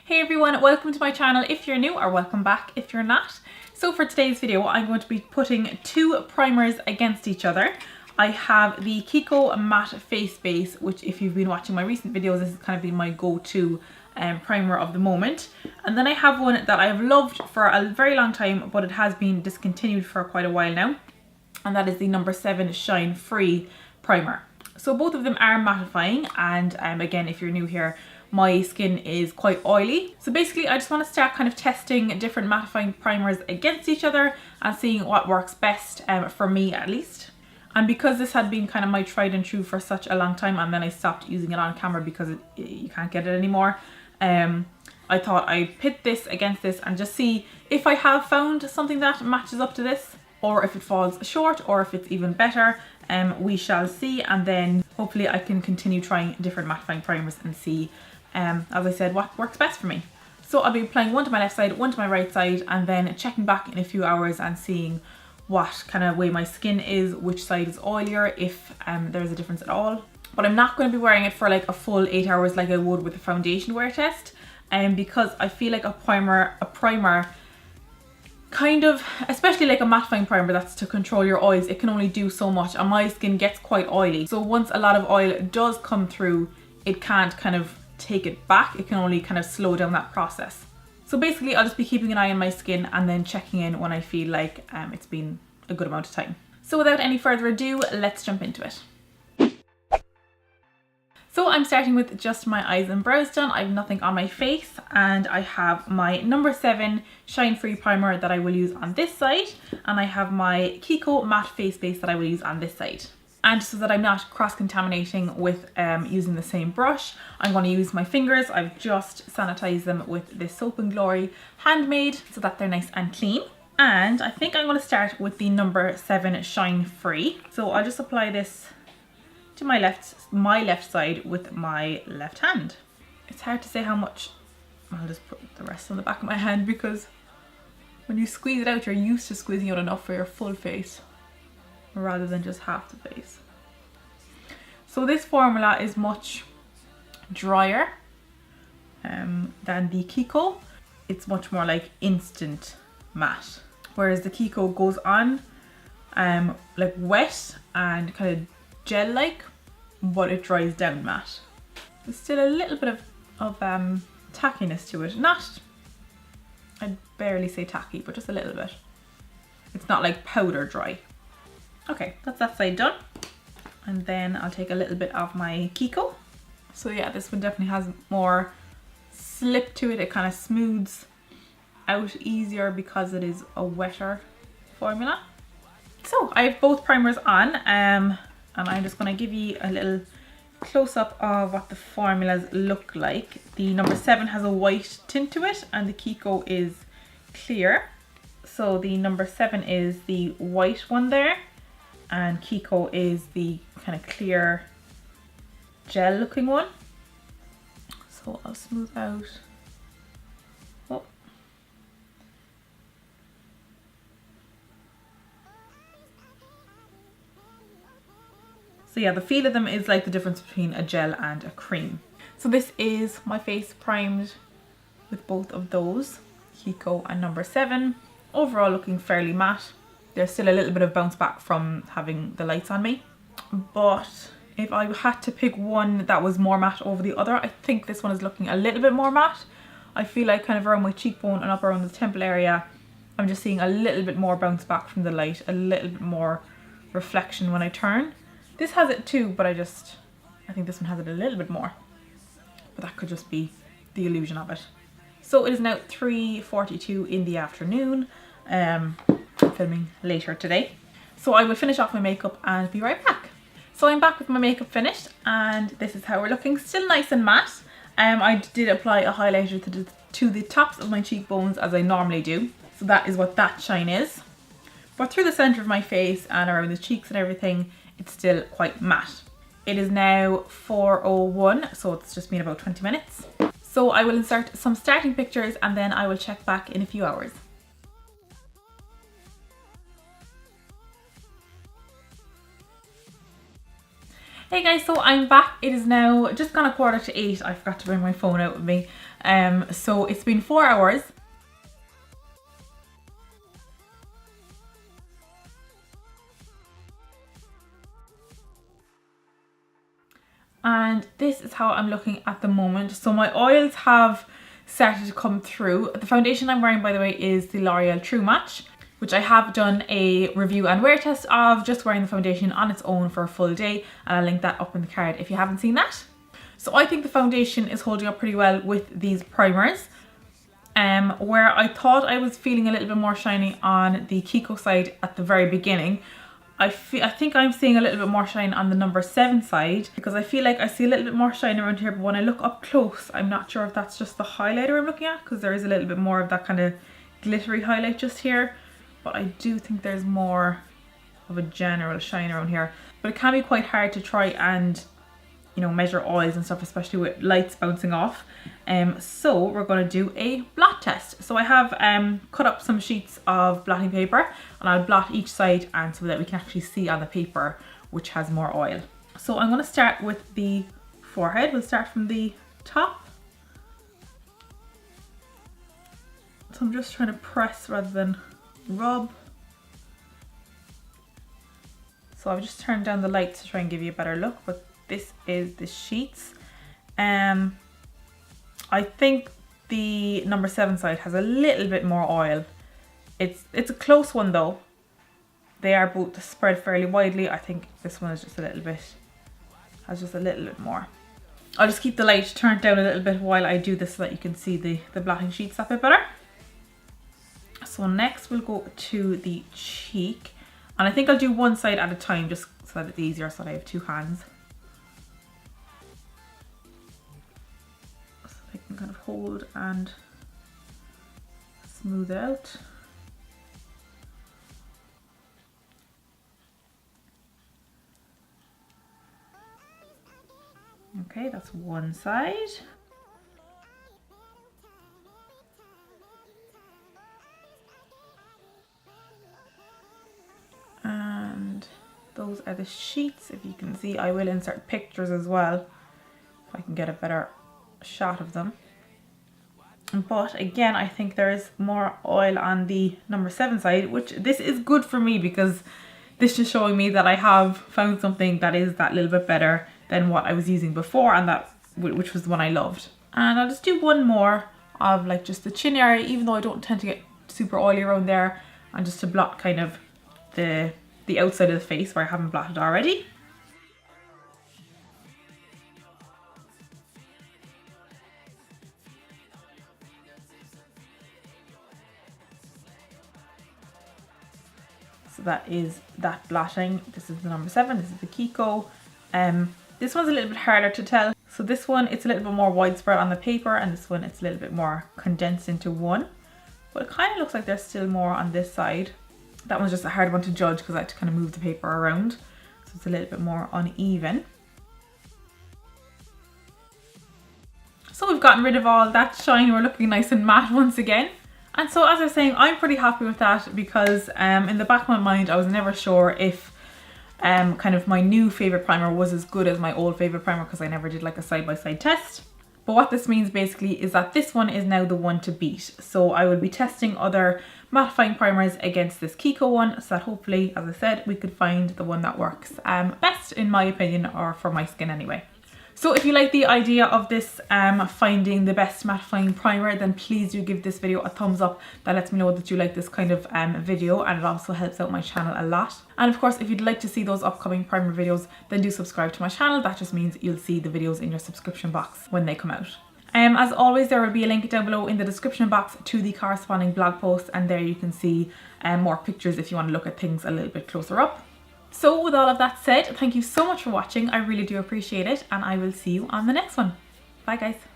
Hey everyone, welcome to my channel if you're new, or welcome back if you're not. So for today's video I'm going to be putting two primers against each other. I have the Kiko matte face base, which if you've been watching my recent videos, this has kind of been my go-to primer of the moment. And then I have one that I've loved for a very long time, but it has been discontinued for quite a while now. And that is the No7 Shine Free primer. So both of them are mattifying, and again, if you're new here, my skin is quite oily. So basically I just want to start kind of testing different mattifying primers against each other and seeing what works best for me at least. And because this had been kind of my tried and true for such a long time, and then I stopped using it on camera because you can't get it anymore, I thought I'd pit this against this and just see if I have found something that matches up to this, or if it falls short, or if it's even better. We shall see, and then hopefully I can continue trying different mattifying primers and see, as I said, what works best for me. So I'll be applying one to my left side, one to my right side, and then checking back in a few hours and seeing what kind of way my skin is, which side is oilier, if there's a difference at all. But I'm not going to be wearing it for like a full 8 hours like I would with a foundation wear test, because I feel like a primer kind of, especially like a mattifying primer that's to control your oils, it can only do so much, and my skin gets quite oily. So once a lot of oil does come through, it can't kind of take it back, it can only kind of slow down that process. So basically I'll just be keeping an eye on my skin and then checking in when I feel like it's been a good amount of time. So without any further ado, let's jump into it. So I'm starting with just my eyes and brows done. I have nothing on my face, and I have my No7 Shine Free primer that I will use on this side, and I have my Kiko matte face base that I will use on this side. And so that I'm not cross-contaminating with using the same brush, I'm going to use my fingers. I've just sanitized them with this Soap & Glory Handmade so that they're nice and clean. And I think I'm going to start with the No7 Shine Free. So I'll just apply this to my left side with my left hand. It's hard to say how much. I'll just put the rest on the back of my hand, because when you squeeze it out, you're used to squeezing out enough for your full face rather than just half the face. So this formula is much drier than the Kiko. It's much more like instant matte, whereas the Kiko goes on like wet and kind of gel-like, but it dries down matte. There's still a little bit of tackiness to it. Not, I'd barely say tacky, but just a little bit. It's not like powder dry. Okay, that's that side done. And then I'll take a little bit of my Kiko. So yeah, this one definitely has more slip to it. It kind of smooths out easier because it is a wetter formula. So I have both primers on, and I'm just going to give you a little close-up of what the formulas look like. The No7 has a white tint to it, and the Kiko is clear. So the No7 is the white one there, and Kiko is the kind of clear gel looking one. So I'll smooth out. Oh. So yeah, the feel of them is like the difference between a gel and a cream. So this is my face primed with both of those, Kiko and No7. Overall looking fairly matte. There's still a little bit of bounce back from having the lights on me. But if I had to pick one that was more matte over the other, I think this one is looking a little bit more matte. I feel like kind of around my cheekbone and up around the temple area, I'm just seeing a little bit more bounce back from the light, a little bit more reflection when I turn. This has it too, but I think this one has it a little bit more. But that could just be the illusion of it. So it is now 3:42 in the afternoon. I'm filming later today. So I will finish off my makeup and be right back. So I'm back with my makeup finished, and this is how we're looking. Still nice and matte. I did apply a highlighter to the tops of my cheekbones as I normally do. So that is what that shine is. But through the centre of my face and around the cheeks and everything, it's still quite matte. It is now 4:01, so it's just been about 20 minutes. So I will insert some starting pictures and then I will check back in a few hours. Hey guys, so I'm back. It is now just gone 7:45. I forgot to bring my phone out with me. So it's been 4 hours. And this is how I'm looking at the moment. So my oils have started to come through. The foundation I'm wearing, by the way, is the L'Oreal True Match, which I have done a review and wear test of, just wearing the foundation on its own for a full day, and I'll link that up in the card if you haven't seen that. So I think the foundation is holding up pretty well with these primers. Where I thought I was feeling a little bit more shiny on the Kiko side at the very beginning, I think I'm seeing a little bit more shine on the No7 side, because I feel like I see a little bit more shine around here, but when I look up close, I'm not sure if that's just the highlighter I'm looking at, because there is a little bit more of that kind of glittery highlight just here. But I do think there's more of a general shine around here. But it can be quite hard to try and, you know, measure oils and stuff, especially with lights bouncing off. So we're going to do a blot test. So I have cut up some sheets of blotting paper, and I'll blot each side, and so that we can actually see on the paper which has more oil. So I'm going to start with the forehead. We'll start from the top. So I'm just trying to press rather than rub. So I've just turned down the light to try and give you a better look, but this is the sheets. I think the No7 side has a little bit more oil. It's a close one though. They are both spread fairly widely. I think this one is just a little bit, has just a little bit more. I'll just keep the light turned down a little bit while I do this so that you can see the blotting sheets a bit better. So next we'll go to the cheek, and I think I'll do one side at a time just so that it's easier, so that I have two hands. So I can kind of hold and smooth it out. Okay, that's one side. And those are the sheets. If you can see, I will insert pictures as well if I can get a better shot of them. But again, I think there is more oil on the No7 side, which this is good for me, because this is showing me that I have found something that is that little bit better than what I was using before, and that which was the one I loved. And I'll just do one more of like just the chin area, even though I don't tend to get super oily around there, and just to blot kind of the outside of the face where I haven't blotted already. So that is that blotting. This is the No7, this is the Kiko. This one's a little bit harder to tell. So this one, it's a little bit more widespread on the paper, and this one, it's a little bit more condensed into one. But it kind of looks like there's still more on this side. That one's just a hard one to judge because I had to kind of move the paper around. So it's a little bit more uneven. So we've gotten rid of all that shine. We're looking nice and matte once again. And so as I was saying, I'm pretty happy with that, because in the back of my mind, I was never sure if kind of my new favorite primer was as good as my old favorite primer, because I never did like a side-by-side test. But what this means basically is that this one is now the one to beat. So I will be testing other mattifying primers against this Kiko one, so that hopefully, as I said, we could find the one that works best in my opinion, or for my skin anyway. So if you like the idea of this finding the best mattifying primer, then please do give this video a thumbs up. That lets me know that you like this kind of video, and it also helps out my channel a lot. And of course, if you'd like to see those upcoming primer videos, then do subscribe to my channel. That just means you'll see the videos in your subscription box when they come out. As always, there will be a link down below in the description box to the corresponding blog post, and there you can see more pictures if you want to look at things a little bit closer up. So with all of that said, thank you so much for watching. I really do appreciate it, and I will see you on the next one. Bye guys.